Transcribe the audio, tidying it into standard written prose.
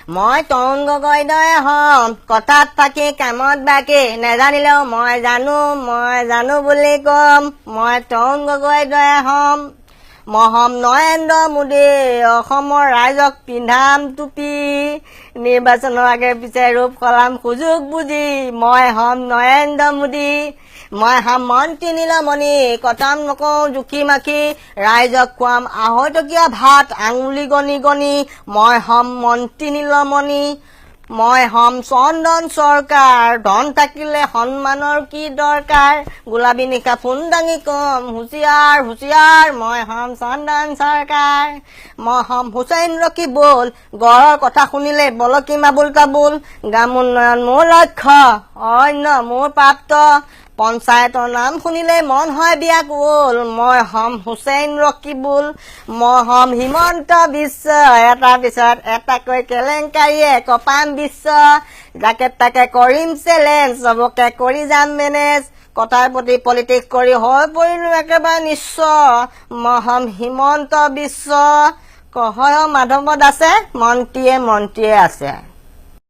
মই তৰুণ গগৈ দৰে হম কথাত ফাঁকি কামত বাকী নেজানিলেও মই জানো বুলি কম মই তৰুণ গগৈ দৰে হম মই হম নৰেন্দ্ৰ মোদী অসমৰ ৰাইজক পিন্ধাম টুপি নিৰ্বাচনৰ আগে পিছে ৰূপ সলাম সুযোগ বুজি মই হম নৰেন্দ্ৰ মোদী মই হম মন্ত্ৰী নীলমণি কথাম নকওঁ জুখি মাখি ৰাইজক খুৱাম আঢ়ৈটকীয়া ভাত আঙুলি গণি গণি মই হম মন্ত্ৰী নীলমণি মই হম চন্দন চৰকাৰ ধন থাকিলে সন্মানৰ কি দৰকাৰ গোলাবী নিশা ফোন দাঙি কম হুঁচিয়াৰ হুঁচিয়াৰ মই হম চন্দন চৰকাৰ মই হম হুছেইন ৰকিবুল গড়ৰ কথা শুনিলে বলকি মাবুল কাবুল গ্ৰাম উন্নয়ন মোৰ লক্ষ্য অন্য মোৰ প্ৰাপ্ত পঞ্চায়তৰ নাম শুনিলে মন হয় ব্যাকুল মই হম হুছেইন ৰকিবুল মই হম হিমন্ত বিশ্ব এটাৰ পিছত এটাকৈ কেলেংকাৰীয়ে কপাম বিশ্ব যাকে তাকে কৰিম চেলেঞ্জ চবকে কৰি যাম মেনেজ কথাৰ প্ৰতি পলিটিক্স কৰি হৈ পৰিলো একেবাৰে নিশ্চয় মই হম হিমন্ত বিশ্ব কহয় মাধৱ দাসে মন্ত্ৰীয়ে আছে